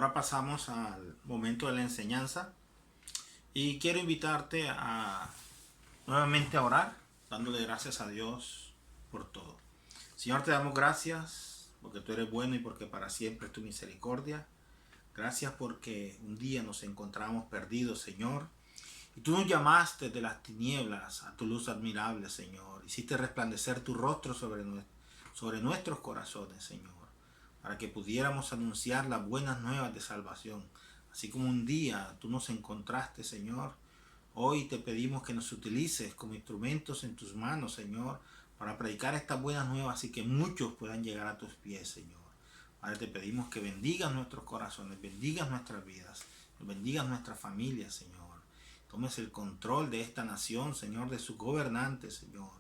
Ahora pasamos al momento de la enseñanza y quiero invitarte a nuevamente a orar, dándole gracias a Dios por todo. Señor, te damos gracias porque tú eres bueno y porque para siempre es tu misericordia. Gracias porque un día nos encontramos perdidos, Señor, y tú nos llamaste de las tinieblas a tu luz admirable, Señor. Hiciste resplandecer tu rostro sobre nuestros corazones, Señor, para que pudiéramos anunciar las buenas nuevas de salvación. Así como un día tú nos encontraste, Señor, hoy te pedimos que nos utilices como instrumentos en tus manos, Señor, para predicar estas buenas nuevas y que muchos puedan llegar a tus pies, Señor. Padre, te pedimos que bendigas nuestros corazones, bendigas nuestras vidas, bendigas nuestras familias, Señor. Tomes el control de esta nación, Señor, de sus gobernantes, Señor,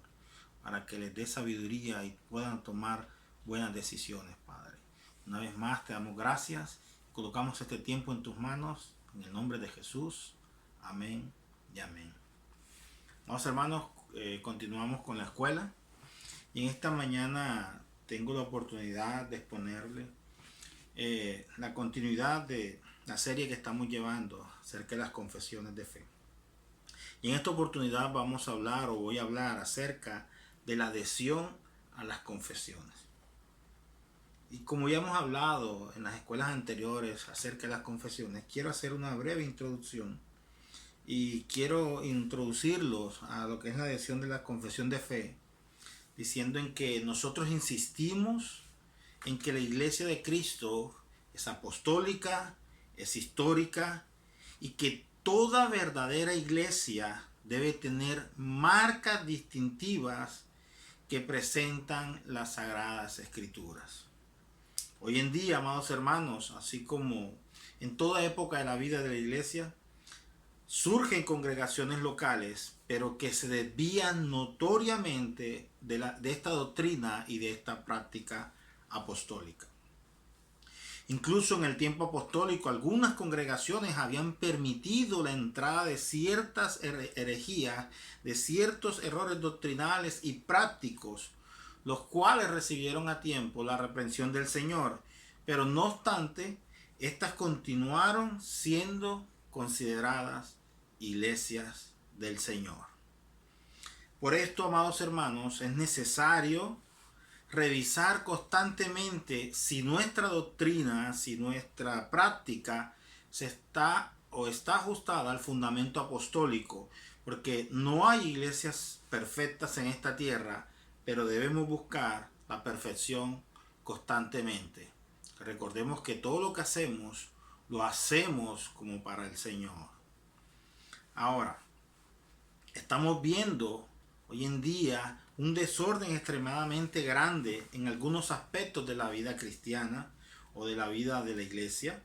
para que les dé sabiduría y puedan tomar buenas decisiones, Padre. Una vez más te damos gracias, colocamos este tiempo en tus manos, en el nombre de Jesús. Amén y amén. Vamos, hermanos, continuamos con la escuela. Y en esta mañana tengo la oportunidad de exponerle la continuidad de la serie que estamos llevando acerca de las confesiones de fe. Y en esta oportunidad voy a hablar acerca de la adhesión a las confesiones. Y como ya hemos hablado en las escuelas anteriores acerca de las confesiones, quiero hacer una breve introducción y quiero introducirlos a lo que es la adhesión de la confesión de fe, diciendo en que nosotros insistimos en que la Iglesia de Cristo es apostólica, es histórica y que toda verdadera iglesia debe tener marcas distintivas que presentan las Sagradas Escrituras. Hoy en día, amados hermanos, así como en toda época de la vida de la iglesia, surgen congregaciones locales, pero que se desvían notoriamente de esta doctrina y de esta práctica apostólica. Incluso en el tiempo apostólico, algunas congregaciones habían permitido la entrada de ciertas herejías, de ciertos errores doctrinales y prácticos, los cuales recibieron a tiempo la reprensión del Señor. Pero no obstante, estas continuaron siendo consideradas iglesias del Señor. Por esto, amados hermanos, es necesario revisar constantemente si nuestra doctrina, si nuestra práctica está ajustada al fundamento apostólico, porque no hay iglesias perfectas en esta tierra, pero debemos buscar la perfección constantemente. Recordemos que todo lo que hacemos, lo hacemos como para el Señor. Ahora, estamos viendo hoy en día un desorden extremadamente grande en algunos aspectos de la vida cristiana o de la vida de la iglesia.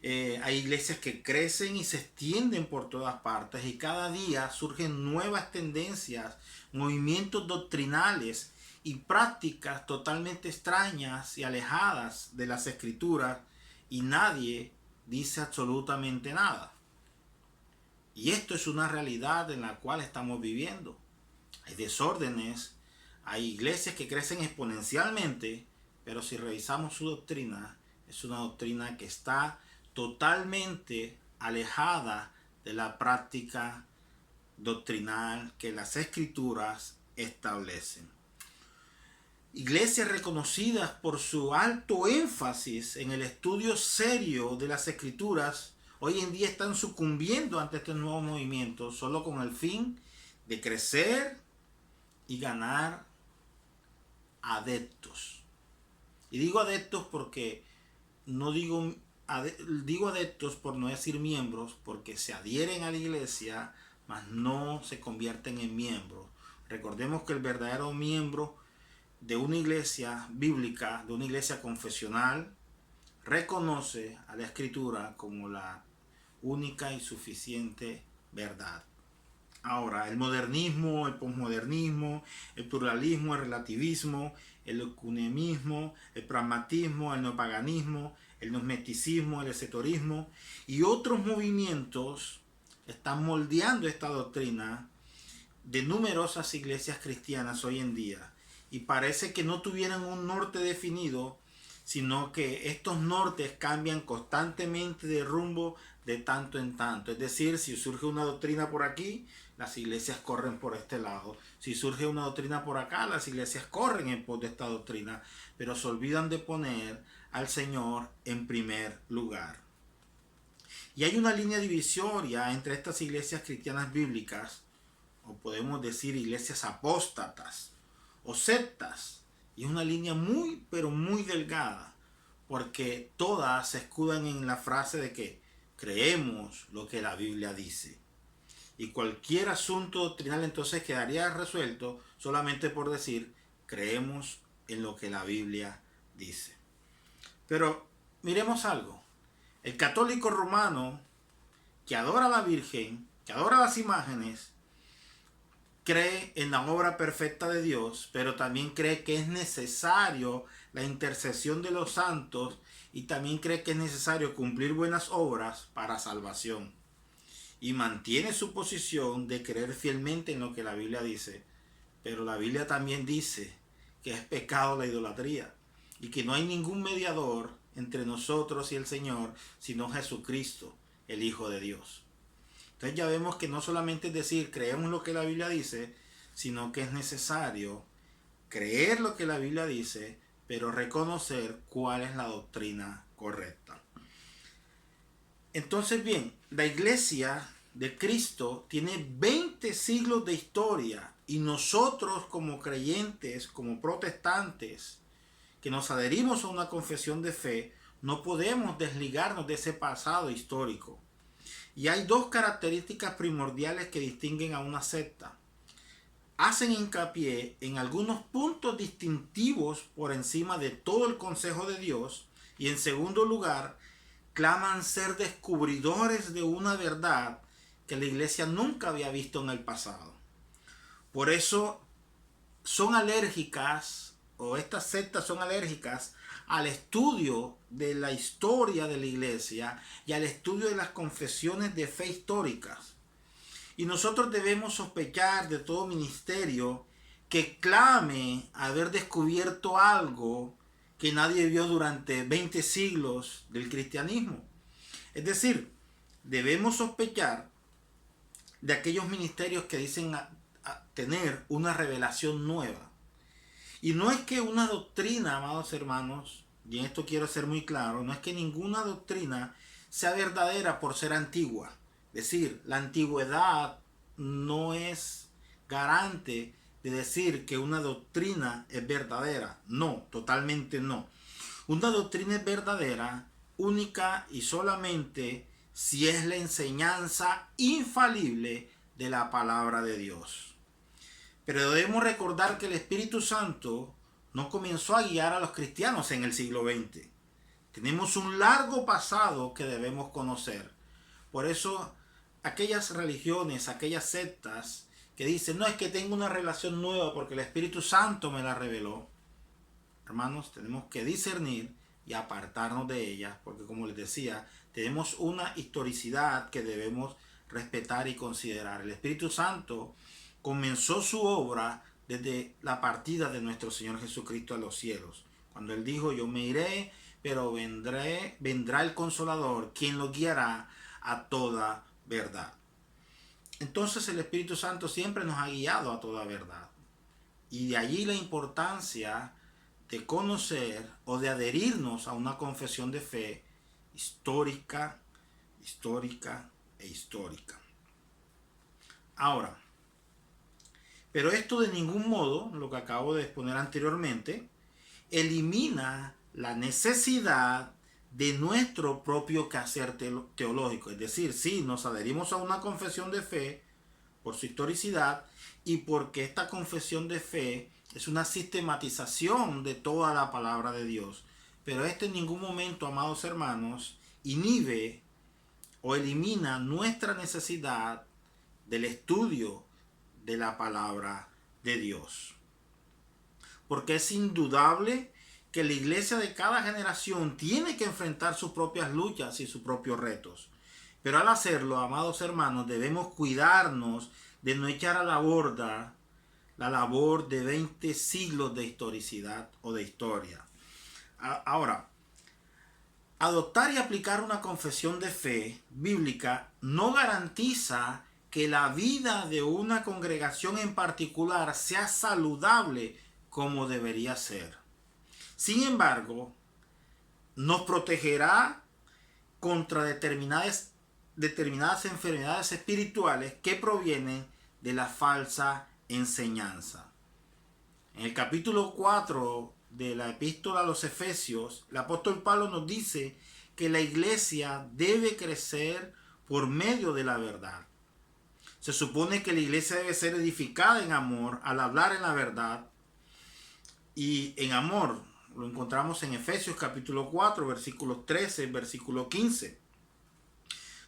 Hay iglesias que crecen y se extienden por todas partes y cada día surgen nuevas tendencias, movimientos doctrinales y prácticas totalmente extrañas y alejadas de las escrituras y nadie dice absolutamente nada. Y esto es una realidad en la cual estamos viviendo. Hay desórdenes, hay iglesias que crecen exponencialmente, pero si revisamos su doctrina, es una doctrina que está totalmente alejada de la práctica doctrinal que las escrituras establecen. Iglesias reconocidas por su alto énfasis en el estudio serio de las escrituras, hoy en día están sucumbiendo ante este nuevo movimiento solo con el fin de crecer y ganar adeptos. Y digo adeptos porque digo adeptos por no decir miembros, porque se adhieren a la iglesia, mas no se convierten en miembros. Recordemos que el verdadero miembro de una iglesia bíblica, de una iglesia confesional, reconoce a la escritura como la única y suficiente verdad. Ahora, el modernismo, el posmodernismo, el pluralismo, el relativismo, el ecumenismo, el pragmatismo, el neopaganismo, el gnosticismo, el esoterismo y otros movimientos están moldeando esta doctrina de numerosas iglesias cristianas hoy en día. Y parece que no tuvieran un norte definido sino que estos nortes cambian constantemente de rumbo de tanto en tanto. Es decir, si surge una doctrina por aquí, las iglesias corren por este lado. Si surge una doctrina por acá, las iglesias corren en pos de esta doctrina, pero se olvidan de poner al Señor en primer lugar. Y hay una línea divisoria entre estas iglesias cristianas bíblicas, o podemos decir iglesias apóstatas o sectas, y es una línea muy, pero muy delgada, porque todas se escudan en la frase de que creemos lo que la Biblia dice. Y cualquier asunto doctrinal entonces quedaría resuelto solamente por decir creemos en lo que la Biblia dice. Pero miremos algo. El católico romano que adora a la Virgen, que adora las imágenes, cree en la obra perfecta de Dios, pero también cree que es necesario la intercesión de los santos y también cree que es necesario cumplir buenas obras para salvación. Y mantiene su posición de creer fielmente en lo que la Biblia dice, pero la Biblia también dice que es pecado la idolatría y que no hay ningún mediador entre nosotros y el Señor sino Jesucristo, el Hijo de Dios. Entonces ya vemos que no solamente es decir creemos lo que la Biblia dice, sino que es necesario creer lo que la Biblia dice, pero reconocer cuál es la doctrina correcta. Entonces bien, la iglesia de Cristo tiene 20 siglos de historia y nosotros como creyentes, como protestantes, que nos adherimos a una confesión de fe, no podemos desligarnos de ese pasado histórico. Y hay dos características primordiales que distinguen a una secta. Hacen hincapié en algunos puntos distintivos por encima de todo el consejo de Dios y en segundo lugar, claman ser descubridores de una verdad que la iglesia nunca había visto en el pasado. Por eso son alérgicas, o estas sectas son alérgicas al estudio de la historia de la iglesia y al estudio de las confesiones de fe históricas. Y nosotros debemos sospechar de todo ministerio que clame haber descubierto algo que nadie vio durante 20 siglos del cristianismo. Es decir, debemos sospechar de aquellos ministerios que dicen a tener una revelación nueva. Y no es que una doctrina, amados hermanos, y en esto quiero ser muy claro, no es que ninguna doctrina sea verdadera por ser antigua. Es decir, la antigüedad no es garante de decir que una doctrina es verdadera. No, totalmente no. Una doctrina es verdadera única y solamente si es la enseñanza infalible de la palabra de Dios. Pero debemos recordar que el Espíritu Santo no comenzó a guiar a los cristianos en el siglo XX. Tenemos un largo pasado que debemos conocer. Por eso, aquellas religiones, aquellas sectas que dicen, no es que tengo una relación nueva porque el Espíritu Santo me la reveló. Hermanos, tenemos que discernir y apartarnos de ellas, porque como les decía, tenemos una historicidad que debemos respetar y considerar. El Espíritu Santo comenzó su obra desde la partida de nuestro Señor Jesucristo a los cielos, cuando Él dijo, yo me iré, pero vendrá el Consolador, quien lo guiará a toda verdad. Entonces el Espíritu Santo siempre nos ha guiado a toda verdad. Y de allí la importancia de conocer o de adherirnos a una confesión de fe histórica. Ahora, pero esto de ningún modo, lo que acabo de exponer anteriormente, elimina la necesidad de nuestro propio quehacer teológico. Es decir, sí, nos adherimos a una confesión de fe por su historicidad y porque esta confesión de fe es una sistematización de toda la palabra de Dios. Pero esto en ningún momento, amados hermanos, inhibe o elimina nuestra necesidad del estudio de la palabra de Dios. Porque es indudable que la iglesia de cada generación tiene que enfrentar sus propias luchas y sus propios retos. Pero al hacerlo, amados hermanos, debemos cuidarnos de no echar a la borda la labor de 20 siglos de historicidad o de historia. Ahora, adoptar y aplicar una confesión de fe bíblica no garantiza que la vida de una congregación en particular sea saludable como debería ser. Sin embargo, nos protegerá contra determinadas enfermedades espirituales que provienen de la falsa enseñanza. En el capítulo 4 de la epístola a los Efesios, el apóstol Pablo nos dice que la iglesia debe crecer por medio de la verdad. Se supone que la iglesia debe ser edificada en amor al hablar en la verdad, y en amor lo encontramos en Efesios capítulo 4, versículos 13, versículo 15.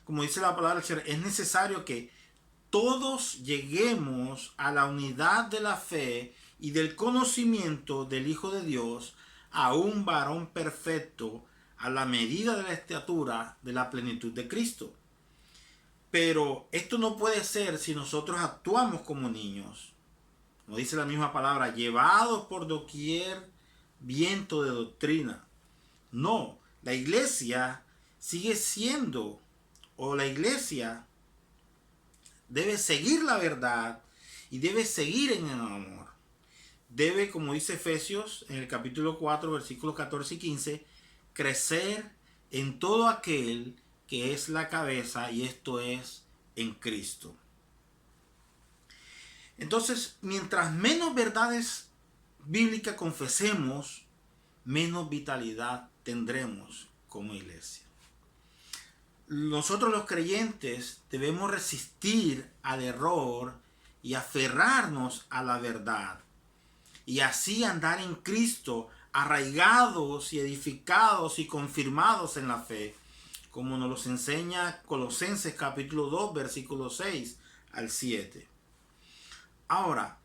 Como dice la palabra del Señor, es necesario que todos lleguemos a la unidad de la fe y del conocimiento del Hijo de Dios, a un varón perfecto, a la medida de la estatura de la plenitud de Cristo. Pero esto no puede ser si nosotros actuamos como niños. Como dice la misma palabra, llevados por doquier viento de doctrina. No, la iglesia sigue siendo, o la iglesia debe seguir la verdad y debe seguir en el amor. Debe, como dice Efesios en el capítulo 4, versículos 14 y 15, crecer en todo aquel que es la cabeza, y esto es en Cristo. Entonces, mientras menos verdades bíblicas confesemos, menos vitalidad tendremos como iglesia. Nosotros los creyentes debemos resistir al error y aferrarnos a la verdad, y así andar en Cristo, arraigados y edificados y confirmados en la fe, como nos los enseña Colosenses capítulo 2, versículos 6 al 7. Ahora,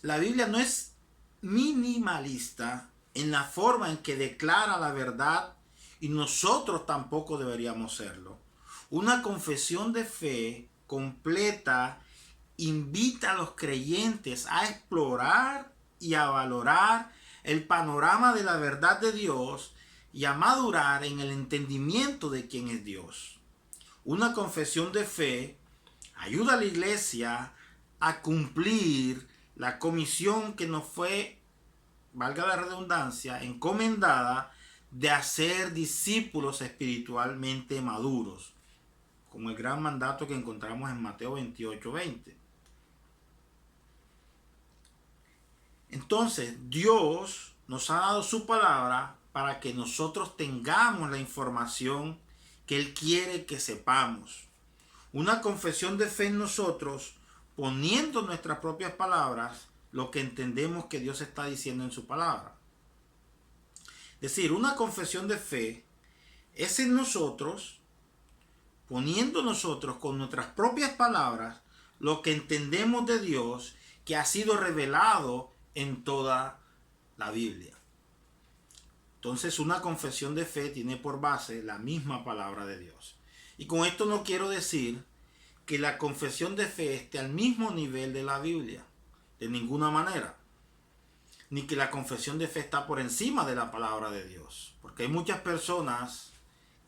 la Biblia no es minimalista en la forma en que declara la verdad, y nosotros tampoco deberíamos serlo. Una confesión de fe completa invita a los creyentes a explorar y a valorar el panorama de la verdad de Dios y a madurar en el entendimiento de quién es Dios. Una confesión de fe ayuda a la iglesia a cumplir la comisión que nos fue, valga la redundancia, encomendada, de hacer discípulos espiritualmente maduros, como el gran mandato que encontramos en Mateo 28, 20. Entonces, Dios nos ha dado su palabra para que nosotros tengamos la información que Él quiere que sepamos. Una confesión de fe en nosotros, poniendo en nuestras propias palabras lo que entendemos que Dios está diciendo en su palabra. Es decir, una confesión de fe es en nosotros, poniendo nosotros con nuestras propias palabras lo que entendemos de Dios, que ha sido revelado en toda la Biblia. Entonces, una confesión de fe tiene por base la misma palabra de Dios. Y con esto no quiero decir que la confesión de fe esté al mismo nivel de la Biblia, de ninguna manera. Ni que la confesión de fe está por encima de la palabra de Dios. Porque hay muchas personas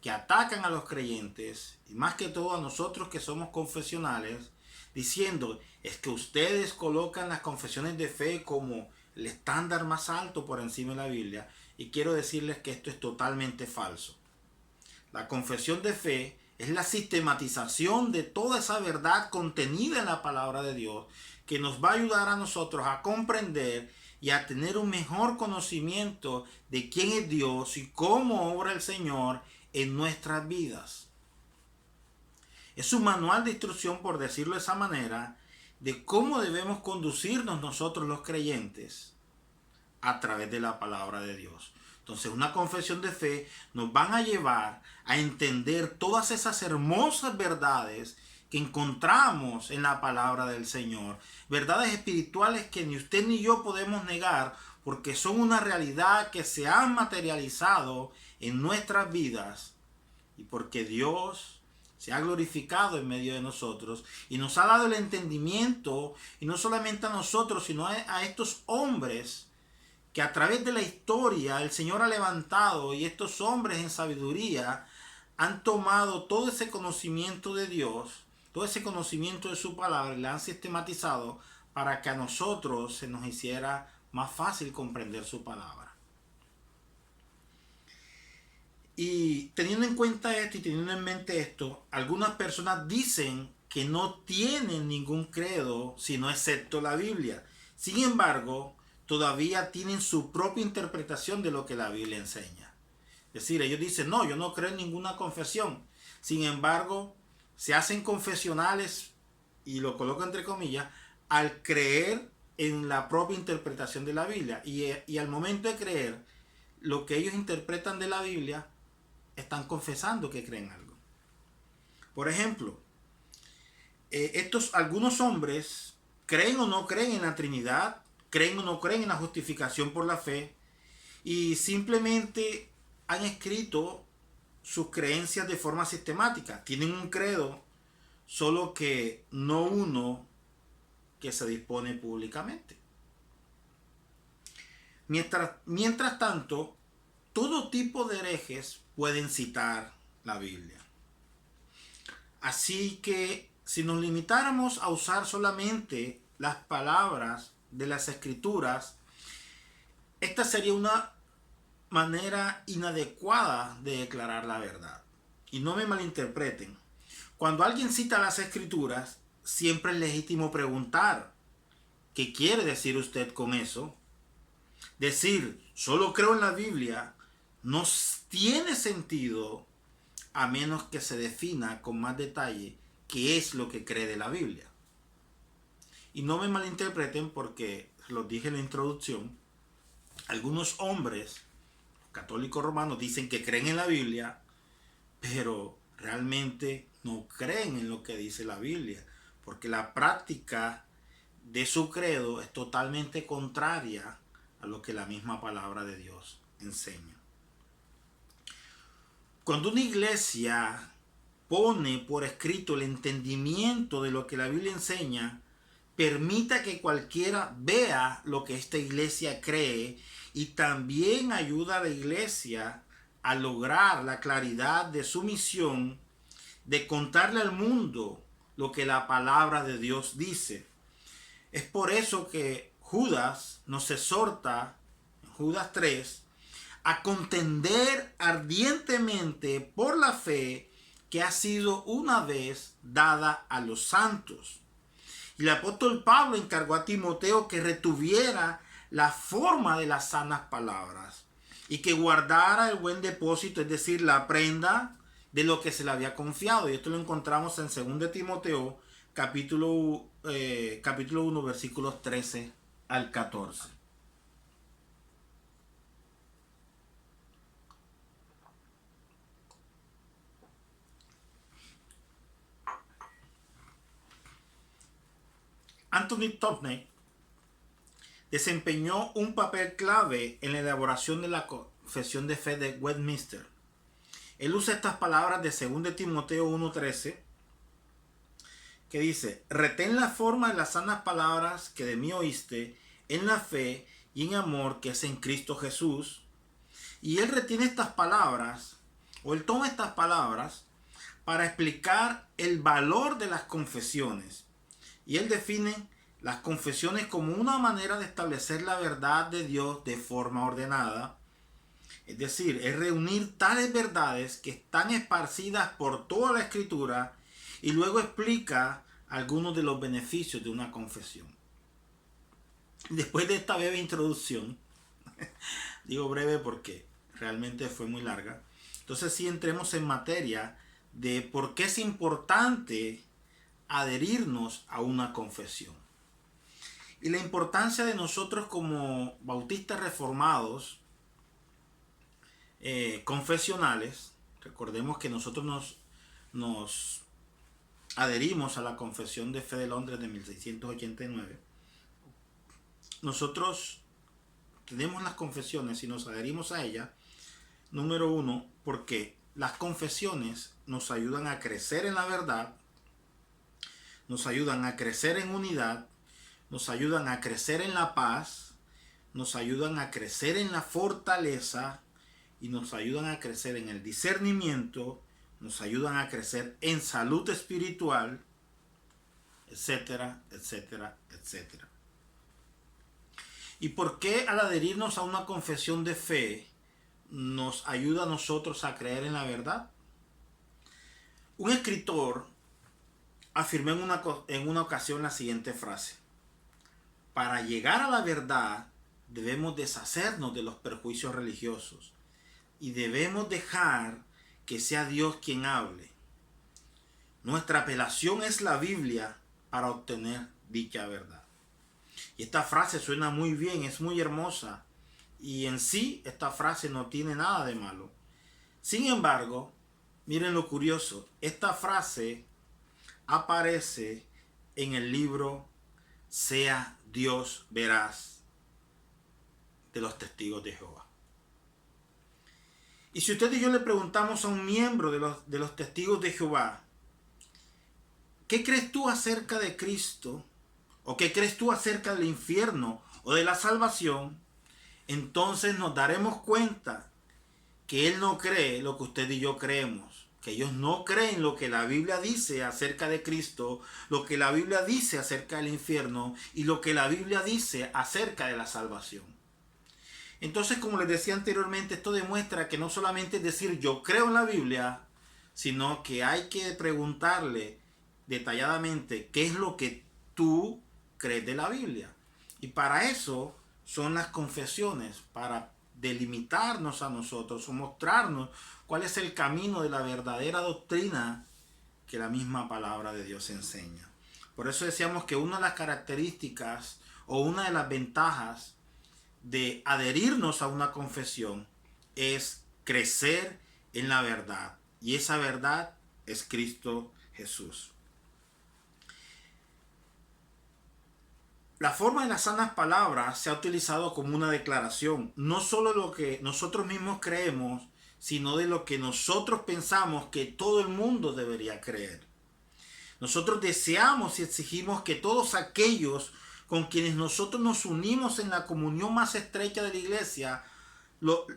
que atacan a los creyentes, y más que todo a nosotros que somos confesionales, diciendo, es que ustedes colocan las confesiones de fe como el estándar más alto por encima de la Biblia. Y quiero decirles que esto es totalmente falso. La confesión de fe es la sistematización de toda esa verdad contenida en la palabra de Dios, que nos va a ayudar a nosotros a comprender y a tener un mejor conocimiento de quién es Dios y cómo obra el Señor en nuestras vidas. Es un manual de instrucción, por decirlo de esa manera, de cómo debemos conducirnos nosotros los creyentes a través de la palabra de Dios. Entonces, una confesión de fe nos van a llevar a entender todas esas hermosas verdades que encontramos en la palabra del Señor. Verdades espirituales que ni usted ni yo podemos negar, porque son una realidad que se han materializado en nuestras vidas, y porque Dios se ha glorificado en medio de nosotros y nos ha dado el entendimiento, y no solamente a nosotros, sino a estos hombres que a través de la historia el Señor ha levantado y estos hombres en sabiduría han tomado todo ese conocimiento de Dios, todo ese conocimiento de su palabra y la han sistematizado para que a nosotros se nos hiciera más fácil comprender su palabra. Y teniendo en cuenta esto y teniendo en mente esto, algunas personas dicen que no tienen ningún credo sino excepto la Biblia. Sin embargo, todavía tienen su propia interpretación de lo que la Biblia enseña. Es decir, ellos dicen, no, yo no creo en ninguna confesión. Sin embargo, se hacen confesionales, y lo coloco entre comillas, al creer en la propia interpretación de la Biblia. Y al momento de creer lo que ellos interpretan de la Biblia, están confesando que creen algo. Por ejemplo, algunos hombres creen o no creen en la Trinidad, creen o no creen en la justificación por la fe, y simplemente han escrito sus creencias de forma sistemática. Tienen un credo, solo que no uno que se dispone públicamente. Mientras tanto, todo tipo de herejes pueden citar la Biblia. Así que si nos limitáramos a usar solamente las palabras de las Escrituras, esta sería una manera inadecuada de declarar la verdad. Y no me malinterpreten. Cuando alguien cita las Escrituras, siempre es legítimo preguntar, ¿qué quiere decir usted con eso? Decir, solo creo en la Biblia, no tiene sentido a menos que se defina con más detalle qué es lo que cree de la Biblia. Y no me malinterpreten porque, lo dije en la introducción, algunos hombres católicos romanos dicen que creen en la Biblia, pero realmente no creen en lo que dice la Biblia, porque la práctica de su credo es totalmente contraria a lo que la misma palabra de Dios enseña. Cuando una iglesia pone por escrito el entendimiento de lo que la Biblia enseña, permita que cualquiera vea lo que esta iglesia cree y también ayuda a la iglesia a lograr la claridad de su misión de contarle al mundo lo que la palabra de Dios dice. Es por eso que Judas nos exhorta, en Judas 3, a contender ardientemente por la fe que ha sido una vez dada a los santos. Y el apóstol Pablo encargó a Timoteo que retuviera la forma de las sanas palabras y que guardara el buen depósito, es decir, la prenda de lo que se le había confiado. Y esto lo encontramos en 2 Timoteo capítulo 1, versículos 13 al 14. Anthony Topney desempeñó un papel clave en la elaboración de la confesión de fe de Westminster. Él usa estas palabras de 2 Timoteo 1:13, que dice: retén la forma de las sanas palabras que de mí oíste, en la fe y en amor que es en Cristo Jesús. Y él retiene estas palabras, o él toma estas palabras para explicar el valor de las confesiones. Y él define las confesiones como una manera de establecer la verdad de Dios de forma ordenada. Es decir, es reunir tales verdades que están esparcidas por toda la Escritura y luego explica algunos de los beneficios de una confesión. Después de esta breve introducción, digo breve porque realmente fue muy larga, entonces sí entremos en materia de por qué es importante adherirnos a una confesión. Y la importancia de nosotros como bautistas reformados, confesionales. Recordemos que nosotros nos adherimos a la Confesión de Fe de Londres de 1689. Nosotros tenemos las confesiones y nos adherimos a ellas, número uno, porque las confesiones nos ayudan a crecer en la verdad, nos ayudan a crecer en unidad, nos ayudan a crecer en la paz, nos ayudan a crecer en la fortaleza y nos ayudan a crecer en el discernimiento, nos ayudan a crecer en salud espiritual, etcétera, etcétera, etcétera. ¿Y por qué al adherirnos a una confesión de fe nos ayuda a nosotros a creer en la verdad? Un escritor afirmó en una ocasión la siguiente frase: para llegar a la verdad debemos deshacernos de los prejuicios religiosos y debemos dejar que sea Dios quien hable. Nuestra apelación es la Biblia para obtener dicha verdad. Y esta frase suena muy bien, es muy hermosa, y en sí esta frase no tiene nada de malo. Sin embargo, miren lo curioso, esta frase aparece en el libro Sea Dios Veraz de los Testigos de Jehová. Y si usted y yo le preguntamos a un miembro de los Testigos de Jehová, ¿qué crees tú acerca de Cristo? ¿O qué crees tú acerca del infierno o de la salvación? Entonces nos daremos cuenta que él no cree lo que usted y yo creemos. Que ellos no creen lo que la Biblia dice acerca de Cristo, lo que la Biblia dice acerca del infierno y lo que la Biblia dice acerca de la salvación. Entonces, como les decía anteriormente, esto demuestra que no solamente es decir yo creo en la Biblia, sino que hay que preguntarle detalladamente qué es lo que tú crees de la Biblia. Y para eso son las confesiones, para delimitarnos a nosotros o mostrarnos cuál es el camino de la verdadera doctrina que la misma palabra de Dios enseña. Por eso decíamos que una de las características o una de las ventajas de adherirnos a una confesión es crecer en la verdad, y esa verdad es Cristo Jesús. La forma de las sanas palabras se ha utilizado como una declaración, no solo de lo que nosotros mismos creemos, sino de lo que nosotros pensamos que todo el mundo debería creer. Nosotros deseamos y exigimos que todos aquellos con quienes nosotros nos unimos en la comunión más estrecha de la iglesia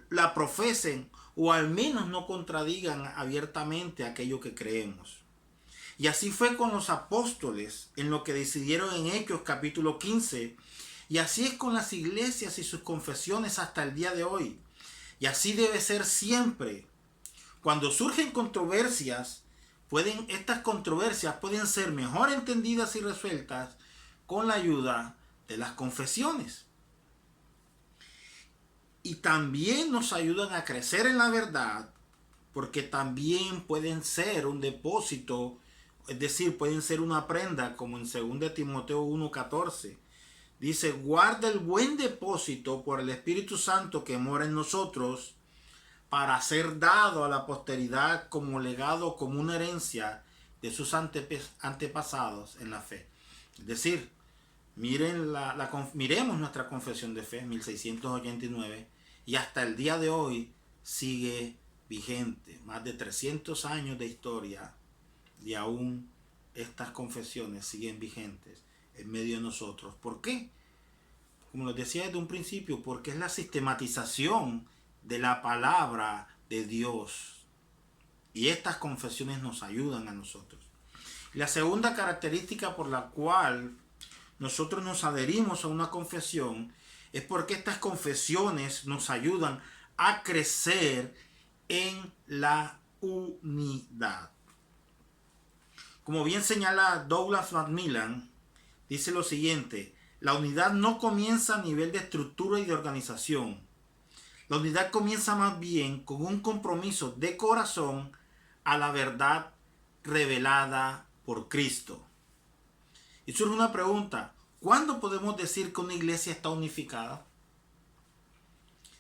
la profesen o al menos no contradigan abiertamente aquello que creemos. Y así fue con los apóstoles en lo que decidieron en Hechos capítulo 15. Y así es con las iglesias y sus confesiones hasta el día de hoy. Y así debe ser siempre. Cuando surgen controversias, estas controversias pueden ser mejor entendidas y resueltas con la ayuda de las confesiones. Y también nos ayudan a crecer en la verdad, porque también pueden ser un depósito, es decir, pueden ser una prenda, como en 2 Timoteo 1:14. Dice: guarda el buen depósito por el Espíritu Santo que mora en nosotros, para ser dado a la posteridad como legado, como una herencia de sus antepasados en la fe. Es decir, miremos nuestra confesión de fe, 1689, y hasta el día de hoy sigue vigente. Más de 300 años de historia y aún estas confesiones siguen vigentes en medio de nosotros. ¿Por qué? Como les decía desde un principio, porque es la sistematización de la palabra de Dios. Y estas confesiones nos ayudan a nosotros. La segunda característica por la cual nosotros nos adherimos a una confesión es porque estas confesiones nos ayudan a crecer en la unidad. Como bien señala Douglas Macmillan, dice lo siguiente: la unidad no comienza a nivel de estructura y de organización. La unidad comienza más bien con un compromiso de corazón a la verdad revelada por Cristo. Y surge una pregunta: ¿cuándo podemos decir que una iglesia está unificada?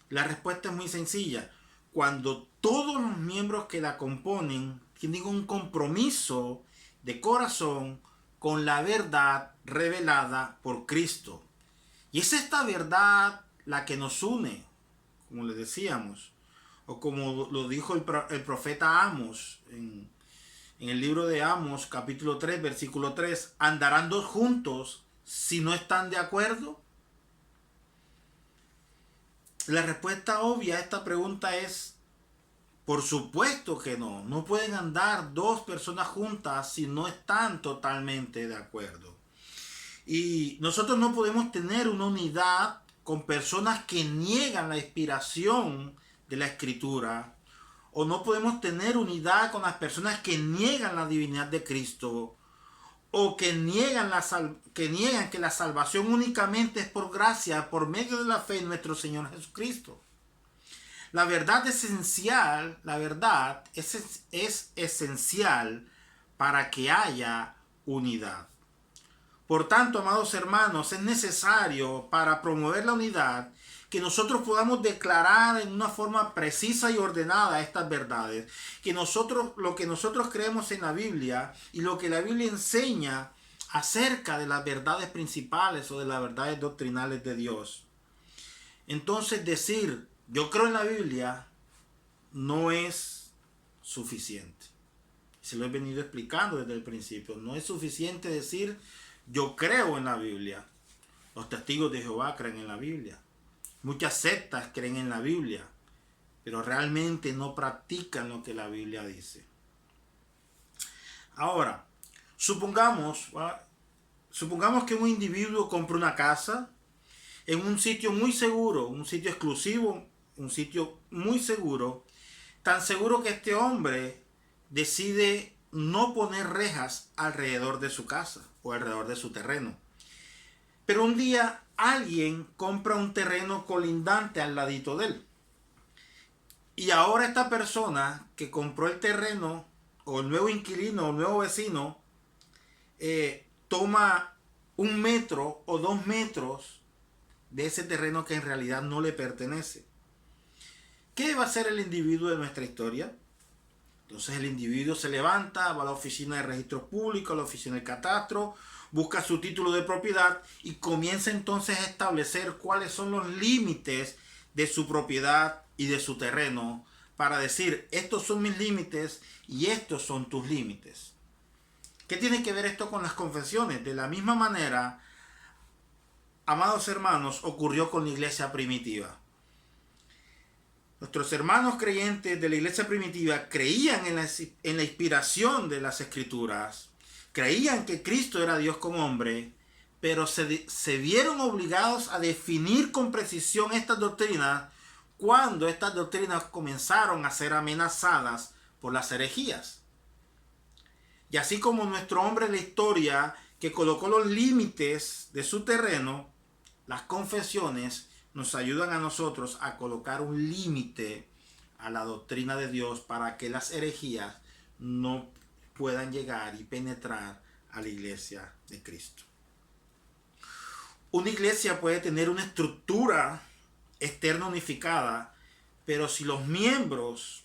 La respuesta es muy sencilla: cuando todos los miembros que la componen tienen un compromiso de corazón con la verdad revelada por Cristo. Y es esta verdad la que nos une, como les decíamos, o como lo dijo el profeta Amos en el libro de Amos, capítulo 3, versículo 3, ¿andarán dos juntos si no están de acuerdo? La respuesta obvia a esta pregunta es, por supuesto que no. No pueden andar dos personas juntas si no están totalmente de acuerdo. Y nosotros no podemos tener una unidad con personas que niegan la inspiración de la Escritura, o no podemos tener unidad con las personas que niegan la divinidad de Cristo, o que niegan que la salvación únicamente es por gracia, por medio de la fe en nuestro Señor Jesucristo. La verdad esencial, la verdad es esencial para que haya unidad. Por tanto, amados hermanos, es necesario para promover la unidad que nosotros podamos declarar en una forma precisa y ordenada estas verdades, que lo que nosotros creemos en la Biblia y lo que la Biblia enseña acerca de las verdades principales o de las verdades doctrinales de Dios. Entonces decir, yo creo en la Biblia, no es suficiente. Se lo he venido explicando desde el principio. No es suficiente decir, yo creo en la Biblia. Los testigos de Jehová creen en la Biblia. Muchas sectas creen en la Biblia, pero realmente no practican lo que la Biblia dice. Ahora, supongamos que un individuo compra una casa en un sitio muy seguro, un sitio exclusivo, un sitio muy seguro, tan seguro que este hombre decide no poner rejas alrededor de su casa o alrededor de su terreno. Pero un día alguien compra un terreno colindante al ladito de él. Y ahora esta persona que compró el terreno, o el nuevo inquilino, o el nuevo vecino, toma 1 metro o 2 metros de ese terreno que en realidad no le pertenece. ¿Qué va a hacer el individuo de nuestra historia? Entonces el individuo se levanta, va a la oficina de registro público, a la oficina de catastro, busca su título de propiedad y comienza entonces a establecer cuáles son los límites de su propiedad y de su terreno, para decir, estos son mis límites y estos son tus límites. ¿Qué tiene que ver esto con las confesiones? De la misma manera, amados hermanos, ocurrió con la iglesia primitiva. Nuestros hermanos creyentes de la iglesia primitiva creían en la inspiración de las escrituras, creían que Cristo era Dios como hombre, pero se vieron obligados a definir con precisión estas doctrinas cuando estas doctrinas comenzaron a ser amenazadas por las herejías. Y así como nuestro hombre en la historia que colocó los límites de su terreno, las confesiones nos ayudan a nosotros a colocar un límite a la doctrina de Dios para que las herejías no puedan llegar y penetrar a la iglesia de Cristo. Una iglesia puede tener una estructura externa unificada, pero si los miembros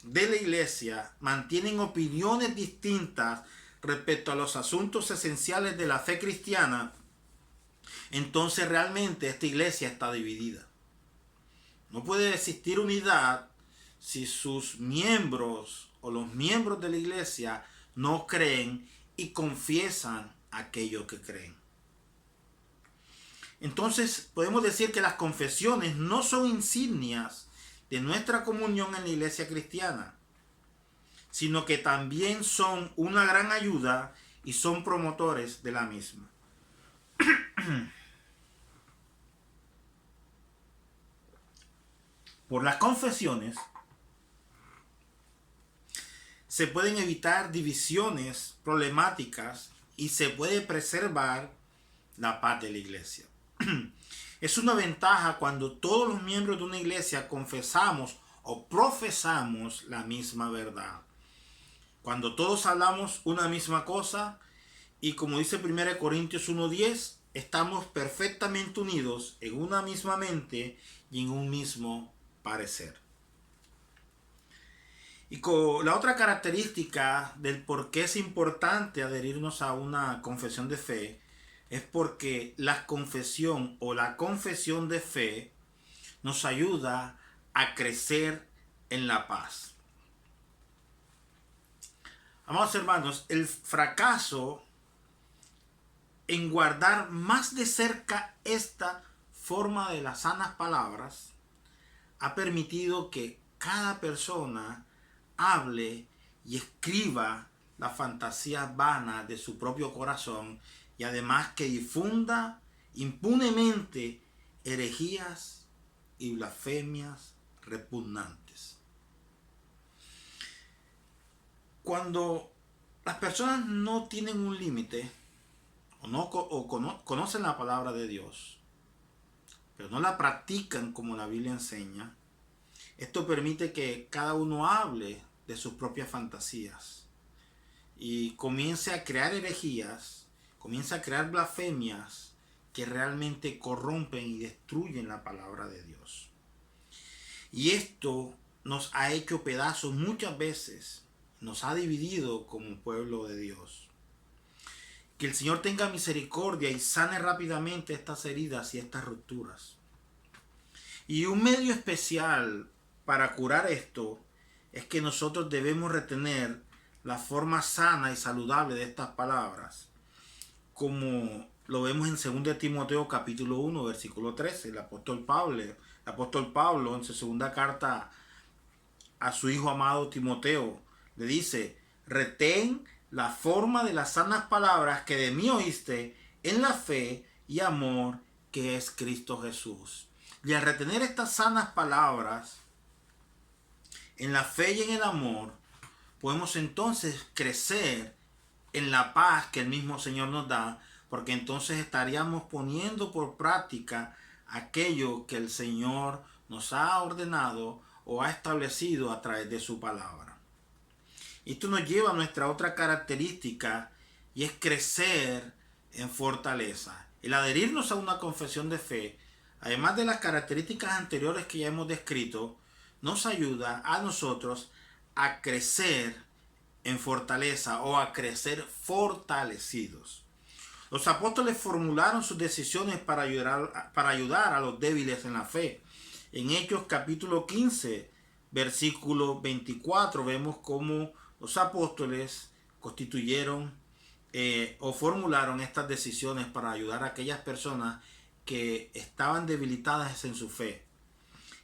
de la iglesia mantienen opiniones distintas respecto a los asuntos esenciales de la fe cristiana, entonces realmente esta iglesia está dividida. No puede existir unidad si sus miembros o los miembros de la iglesia no creen y confiesan aquello que creen. Entonces podemos decir que las confesiones no son insignias de nuestra comunión en la iglesia cristiana, sino que también son una gran ayuda y son promotores de la misma. Por las confesiones se pueden evitar divisiones problemáticas y se puede preservar la paz de la iglesia. Es una ventaja cuando todos los miembros de una iglesia confesamos o profesamos la misma verdad. Cuando todos hablamos una misma cosa y, como dice 1 Corintios 1:10, estamos perfectamente unidos en una misma mente y en un mismo parecer. Y con la otra característica del por qué es importante adherirnos a una confesión de fe es porque la confesión o la confesión de fe nos ayuda a crecer en la paz. Amados hermanos, el fracaso en guardar más de cerca esta forma de las sanas palabras ha permitido que cada persona hable y escriba la fantasía vana de su propio corazón y además que difunda impunemente herejías y blasfemias repugnantes. Cuando las personas no tienen un límite conocen la palabra de Dios, pero no la practican como la Biblia enseña, esto permite que cada uno hable de sus propias fantasías y comience a crear herejías, comience a crear blasfemias que realmente corrompen y destruyen la palabra de Dios. Y esto nos ha hecho pedazos muchas veces, nos ha dividido como pueblo de Dios. Que el Señor tenga misericordia y sane rápidamente estas heridas y estas rupturas. Y un medio especial para curar esto es que nosotros debemos retener la forma sana y saludable de estas palabras, como lo vemos en 2 Timoteo capítulo 1, versículo 13. El apóstol Pablo en su segunda carta a su hijo amado Timoteo le dice: retén la forma de las sanas palabras que de mí oíste en la fe y amor que es Cristo Jesús. Y al retener estas sanas palabras en la fe y en el amor, podemos entonces crecer en la paz que el mismo Señor nos da, porque entonces estaríamos poniendo por práctica aquello que el Señor nos ha ordenado o ha establecido a través de su palabra. Esto nos lleva a nuestra otra característica, y es crecer en fortaleza. El adherirnos a una confesión de fe, además de las características anteriores que ya hemos descrito, nos ayuda a nosotros a crecer en fortaleza o a crecer fortalecidos. Los apóstoles formularon sus decisiones para ayudar a los débiles en la fe. En Hechos capítulo 15, versículo 24, vemos cómo los apóstoles constituyeron o formularon estas decisiones para ayudar a aquellas personas que estaban debilitadas en su fe.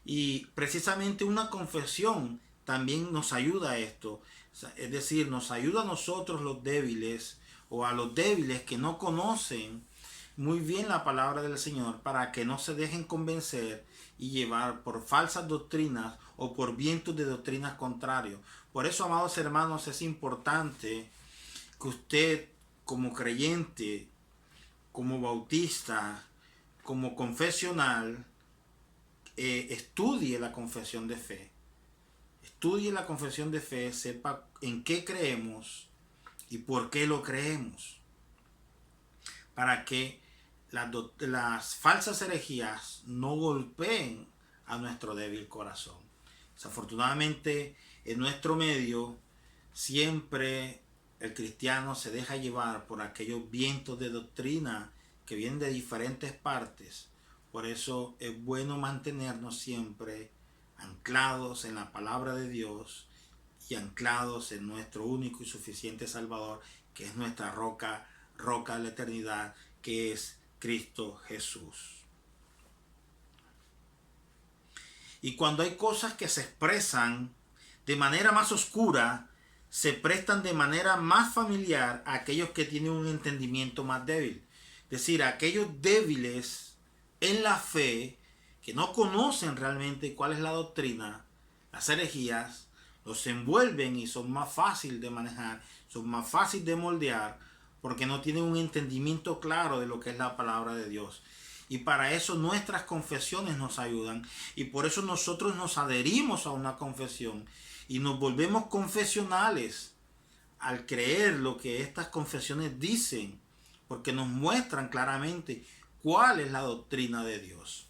Y precisamente una confesión también nos ayuda a esto. Es decir, nos ayuda a nosotros los débiles o a los débiles que no conocen muy bien la palabra del Señor, para que no se dejen convencer y llevar por falsas doctrinas o por vientos de doctrinas contrarios. Por eso, amados hermanos, es importante que usted, como creyente, como bautista, como confesional, estudie la confesión de fe. Estudie la confesión de fe, sepa en qué creemos y por qué lo creemos, para que las falsas herejías no golpeen a nuestro débil corazón. Desafortunadamente, en nuestro medio siempre el cristiano se deja llevar por aquellos vientos de doctrina que vienen de diferentes partes. Por eso es bueno mantenernos siempre anclados en la palabra de Dios y anclados en nuestro único y suficiente Salvador, que es nuestra roca de la eternidad, que es Cristo Jesús. Y cuando hay cosas que se expresan de manera más oscura, se prestan de manera más familiar a aquellos que tienen un entendimiento más débil. Es decir, a aquellos débiles en la fe, que no conocen realmente cuál es la doctrina, las herejías los envuelven y son más fáciles de manejar, son más fáciles de moldear, porque no tienen un entendimiento claro de lo que es la palabra de Dios. Y para eso nuestras confesiones nos ayudan, y por eso nosotros nos adherimos a una confesión y nos volvemos confesionales al creer lo que estas confesiones dicen, porque nos muestran claramente cuál es la doctrina de Dios.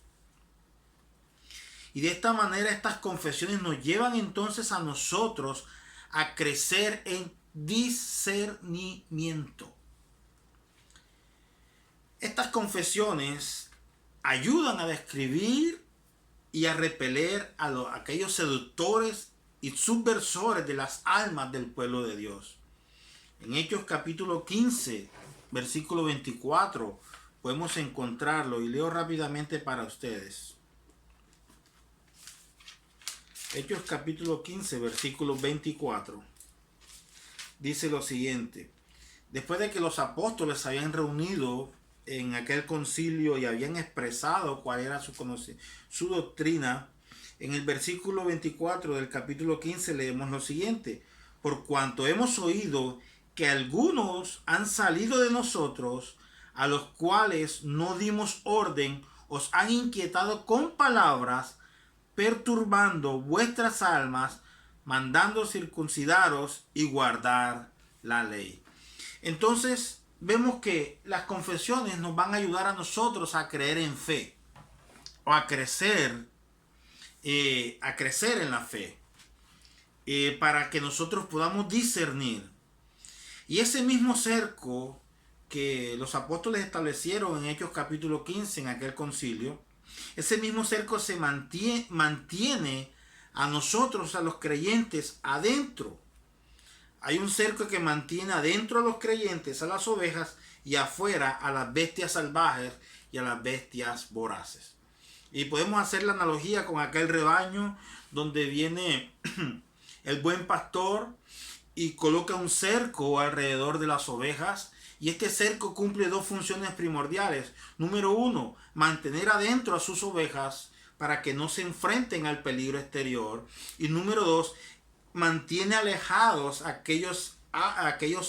Y de esta manera estas confesiones nos llevan entonces a nosotros a crecer en discernimiento. Estas confesiones ayudan a describir y a repeler a aquellos seductores y subversores de las almas del pueblo de Dios. En Hechos capítulo 15, versículo 24, podemos encontrarlo, y leo rápidamente para ustedes. Hechos capítulo 15, versículo 24. Dice lo siguiente. Después de que los apóstoles se habían reunido en aquel concilio y habían expresado cuál era su doctrina, en el versículo 24 del capítulo 15 leemos lo siguiente. Por cuanto hemos oído que algunos han salido de nosotros, a los cuales no dimos orden, os han inquietado con palabras, perturbando vuestras almas, mandando circuncidaros y guardar la ley. Entonces vemos que las confesiones nos van a ayudar a nosotros a creer en fe o a crecer en la fe, para que nosotros podamos discernir. Y ese mismo cerco que los apóstoles establecieron en Hechos capítulo 15 en aquel concilio, ese mismo cerco se mantiene a nosotros, a los creyentes, adentro. Hay un cerco que mantiene adentro a los creyentes, a las ovejas, y afuera a las bestias salvajes y a las bestias voraces. Y podemos hacer la analogía con aquel rebaño donde viene el buen pastor y coloca un cerco alrededor de las ovejas. Y este cerco cumple dos funciones primordiales. Número uno, mantener adentro a sus ovejas para que no se enfrenten al peligro exterior. Y número dos, mantiene alejados a aquellos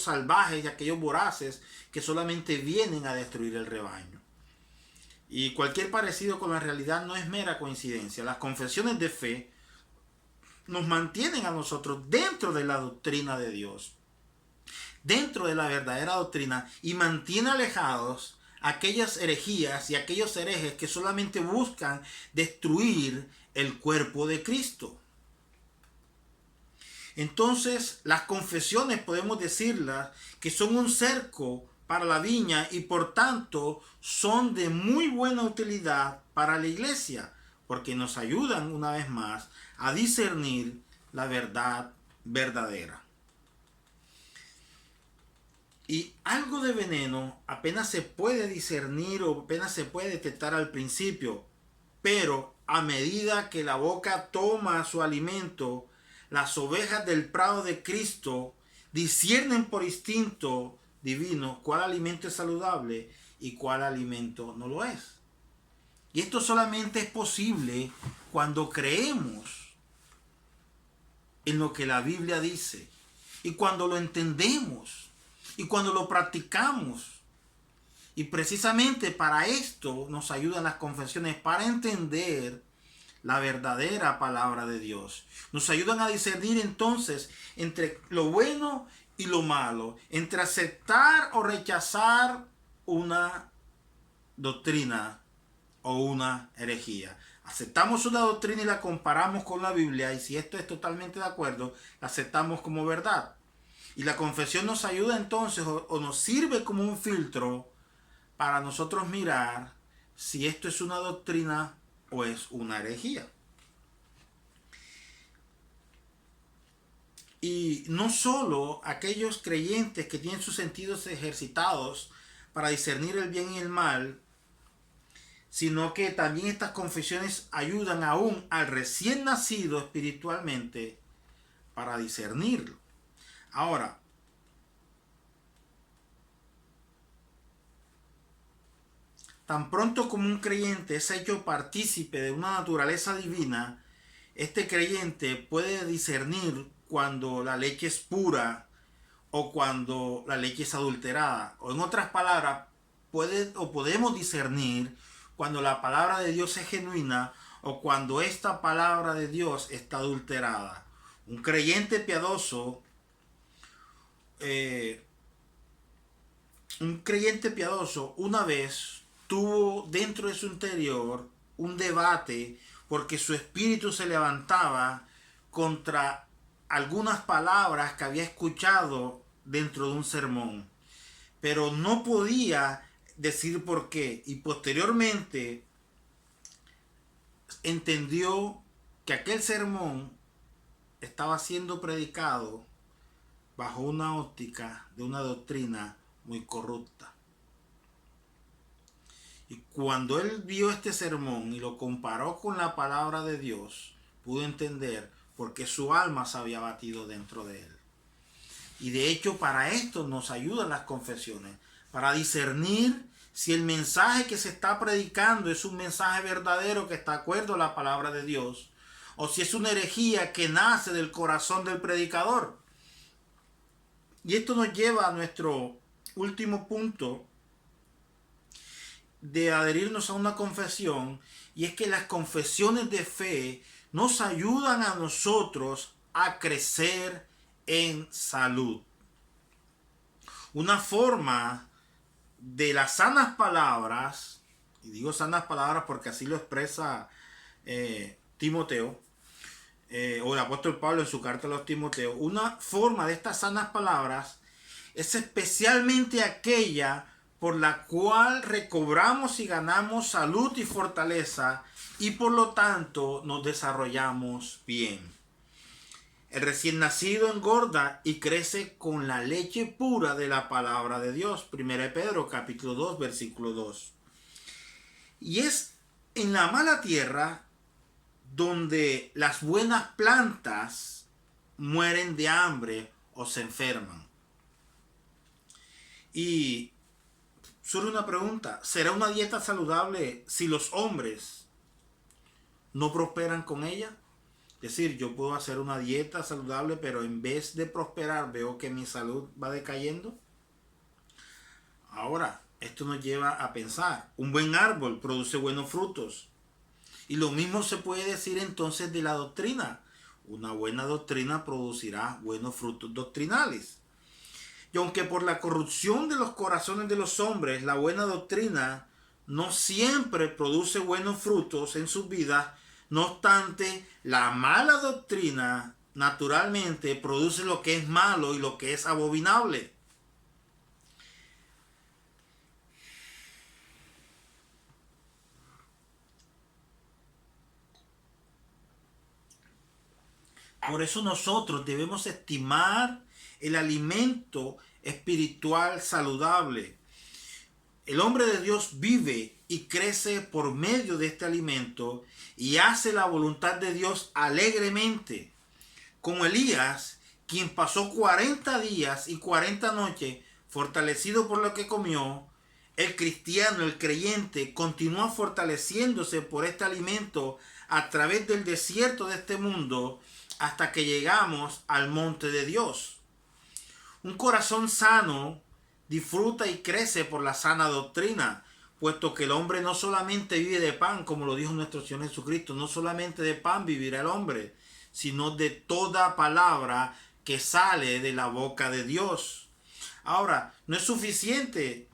salvajes y aquellos voraces que solamente vienen a destruir el rebaño. Y cualquier parecido con la realidad no es mera coincidencia. Las confesiones de fe nos mantienen a nosotros dentro de la doctrina de Dios, dentro de la verdadera doctrina, y mantiene alejados aquellas herejías y aquellos herejes que solamente buscan destruir el cuerpo de Cristo. Entonces, las confesiones podemos decirlas que son un cerco para la viña y por tanto son de muy buena utilidad para la iglesia, porque nos ayudan una vez más a discernir la verdad verdadera. Y algo de veneno apenas se puede discernir o apenas se puede detectar al principio, pero a medida que la boca toma su alimento, las ovejas del prado de Cristo disciernen por instinto divino cuál alimento es saludable y cuál alimento no lo es. Y esto solamente es posible cuando creemos en lo que la Biblia dice y cuando lo entendemos y cuando lo practicamos. Y precisamente para esto nos ayudan las confesiones, para entender la verdadera palabra de Dios. Nos ayudan a discernir entonces entre lo bueno y lo malo, entre aceptar o rechazar una doctrina o una herejía. Aceptamos una doctrina y la comparamos con la Biblia, y si esto es totalmente de acuerdo, la aceptamos como verdad. Y la confesión nos ayuda entonces o nos sirve como un filtro para nosotros mirar si esto es una doctrina o es una herejía. Y no solo aquellos creyentes que tienen sus sentidos ejercitados para discernir el bien y el mal, sino que también estas confesiones ayudan aún al recién nacido espiritualmente para discernirlo. Ahora, tan pronto como un creyente es hecho partícipe de una naturaleza divina, este creyente puede discernir cuando la leche es pura o cuando la leche es adulterada. O en otras palabras, podemos discernir cuando la palabra de Dios es genuina o cuando esta palabra de Dios está adulterada. Un creyente piadoso, una vez tuvo dentro de su interior un debate porque su espíritu se levantaba contra algunas palabras que había escuchado dentro de un sermón, pero no podía decir por qué, y posteriormente entendió que aquel sermón estaba siendo predicado bajo una óptica de una doctrina muy corrupta. Y cuando él vio este sermón y lo comparó con la palabra de Dios, pudo entender por qué su alma se había batido dentro de él. Y de hecho para esto nos ayudan las confesiones, para discernir si el mensaje que se está predicando es un mensaje verdadero que está de acuerdo a la palabra de Dios, o si es una herejía que nace del corazón del predicador. Y esto nos lleva a nuestro último punto de adherirnos a una confesión, y es que las confesiones de fe nos ayudan a nosotros a crecer en salud. Una forma de las sanas palabras, y digo sanas palabras porque así lo expresa Timoteo, o el apóstol Pablo en su carta a los Timoteos, una forma de estas sanas palabras es especialmente aquella por la cual recobramos y ganamos salud y fortaleza, y por lo tanto nos desarrollamos bien. El recién nacido engorda y crece con la leche pura de la palabra de Dios. 1 Pedro capítulo 2 versículo 2. Y es en la mala tierra donde las buenas plantas mueren de hambre o se enferman. Y surge una pregunta: ¿será una dieta saludable si los hombres no prosperan con ella? Es decir, yo puedo hacer una dieta saludable, pero en vez de prosperar veo que mi salud va decayendo. Ahora, esto nos lleva a pensar: un buen árbol produce buenos frutos. Y lo mismo se puede decir entonces de la doctrina. Una buena doctrina producirá buenos frutos doctrinales. Y aunque por la corrupción de los corazones de los hombres, la buena doctrina no siempre produce buenos frutos en sus vidas, no obstante, la mala doctrina naturalmente produce lo que es malo y lo que es abominable. Por eso nosotros debemos estimar el alimento espiritual saludable. El hombre de Dios vive y crece por medio de este alimento y hace la voluntad de Dios alegremente. Como Elías, quien pasó 40 días y 40 noches fortalecido por lo que comió, el cristiano, el creyente, continúa fortaleciéndose por este alimento a través del desierto de este mundo hasta que llegamos al monte de Dios. Un corazón sano disfruta y crece por la sana doctrina, puesto que el hombre no solamente vive de pan, como lo dijo nuestro Señor Jesucristo, no solamente de pan vivirá el hombre, sino de toda palabra que sale de la boca de Dios. Ahora, no es suficiente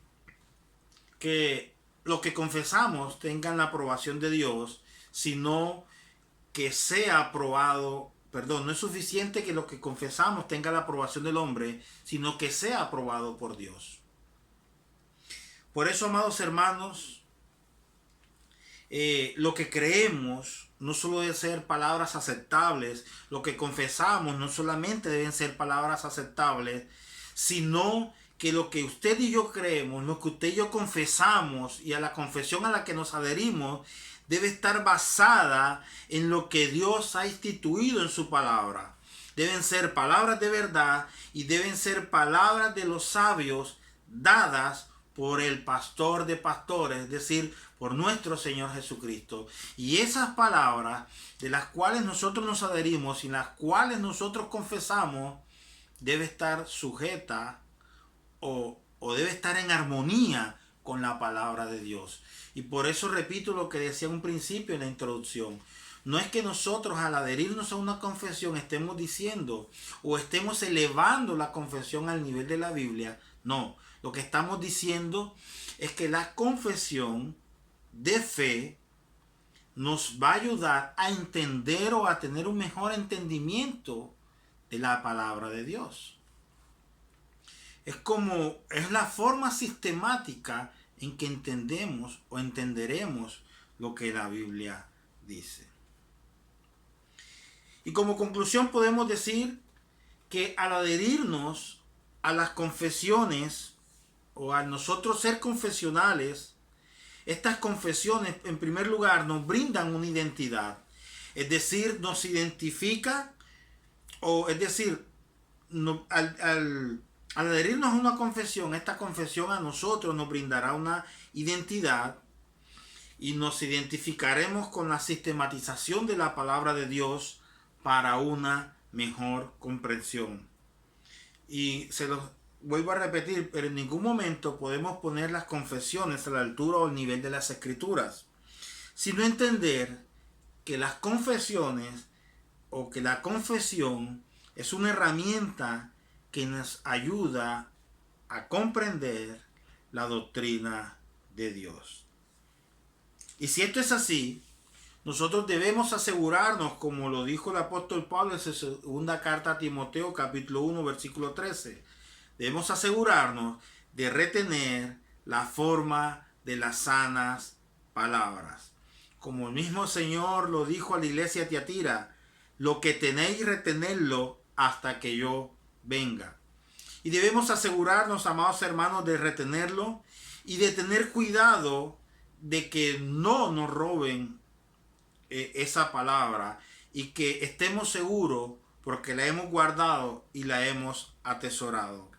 que lo que confesamos tenga la aprobación de Dios, sino que sea aprobado. No es suficiente que lo que confesamos tenga la aprobación del hombre, sino que sea aprobado por Dios. Por eso, amados hermanos, lo que creemos no solo debe ser palabras aceptables, lo que confesamos no solamente deben ser palabras aceptables, sino que lo que usted y yo creemos, lo que usted y yo confesamos y a la confesión a la que nos adherimos, debe estar basada en lo que Dios ha instituido en su palabra. Deben ser palabras de verdad y deben ser palabras de los sabios dadas por el pastor de pastores, es decir, por nuestro Señor Jesucristo. Y esas palabras de las cuales nosotros nos adherimos y las cuales nosotros confesamos debe estar sujeta o debe estar en armonía con la palabra de Dios. Y por eso repito lo que decía en un principio en la introducción. No es que nosotros al adherirnos a una confesión estemos diciendo o estemos elevando la confesión al nivel de la Biblia. No, lo que estamos diciendo es que la confesión de fe nos va a ayudar a entender o a tener un mejor entendimiento de la palabra de Dios. Es la forma sistemática en que entendemos o entenderemos lo que la Biblia dice. Y como conclusión podemos decir que al adherirnos a las confesiones o a nosotros ser confesionales, estas confesiones en primer lugar nos brindan una identidad. Es decir, nos identifica, o es decir, al adherirnos a una confesión, esta confesión a nosotros nos brindará una identidad y nos identificaremos con la sistematización de la palabra de Dios para una mejor comprensión. Y se los vuelvo a repetir, pero en ningún momento podemos poner las confesiones a la altura o al nivel de las escrituras, sino entender que las confesiones o que la confesión es una herramienta que nos ayuda a comprender la doctrina de Dios. Y si esto es así, nosotros debemos asegurarnos, como lo dijo el apóstol Pablo en su segunda carta a Timoteo, capítulo 1, versículo 13, debemos asegurarnos de retener la forma de las sanas palabras. Como el mismo Señor lo dijo a la iglesia de Tiatira, lo que tenéis retenerlo hasta que yo venga. Y debemos asegurarnos, amados hermanos, de retenerlo y de tener cuidado de que no nos roben esa palabra y que estemos seguros porque la hemos guardado y la hemos atesorado.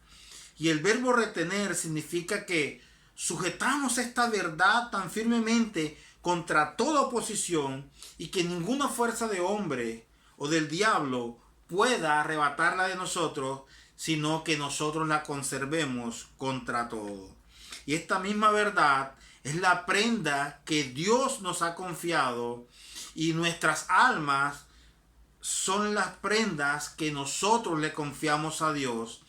Y el verbo retener significa que sujetamos esta verdad tan firmemente contra toda oposición y que ninguna fuerza de hombre o del diablo pueda arrebatarla de nosotros, sino que nosotros la conservemos contra todo. Y esta misma verdad es la prenda que Dios nos ha confiado, y nuestras almas son las prendas que nosotros le confiamos a Dios.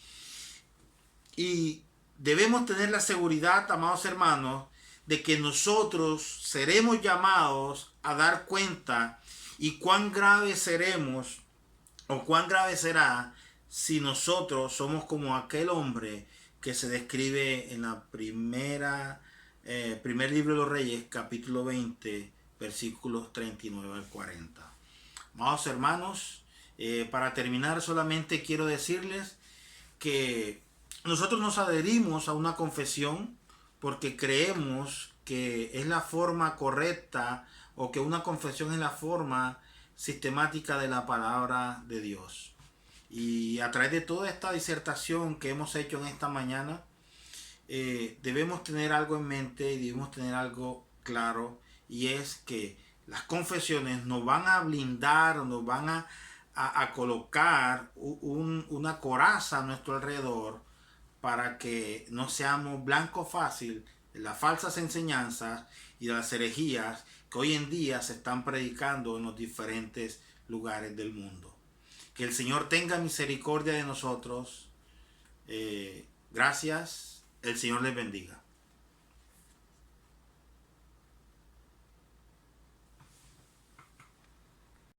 Y debemos tener la seguridad, amados hermanos, de que nosotros seremos llamados a dar cuenta, y cuán grave seremos o cuán grave será si nosotros somos como aquel hombre que se describe en la primer libro de los Reyes, capítulo 20, versículos 39 al 40. Amados hermanos, para terminar solamente quiero decirles que nosotros nos adherimos a una confesión porque creemos que es la forma correcta, o que una confesión es la forma sistemática de la palabra de Dios. Y a través de toda esta disertación que hemos hecho en esta mañana, debemos tener algo en mente y debemos tener algo claro, y es que las confesiones nos van a blindar, nos van a colocar una coraza a nuestro alrededor para que no seamos blanco fácil de las falsas enseñanzas y de las herejías que hoy en día se están predicando en los diferentes lugares del mundo. Que el Señor tenga misericordia de nosotros. Gracias. El Señor les bendiga.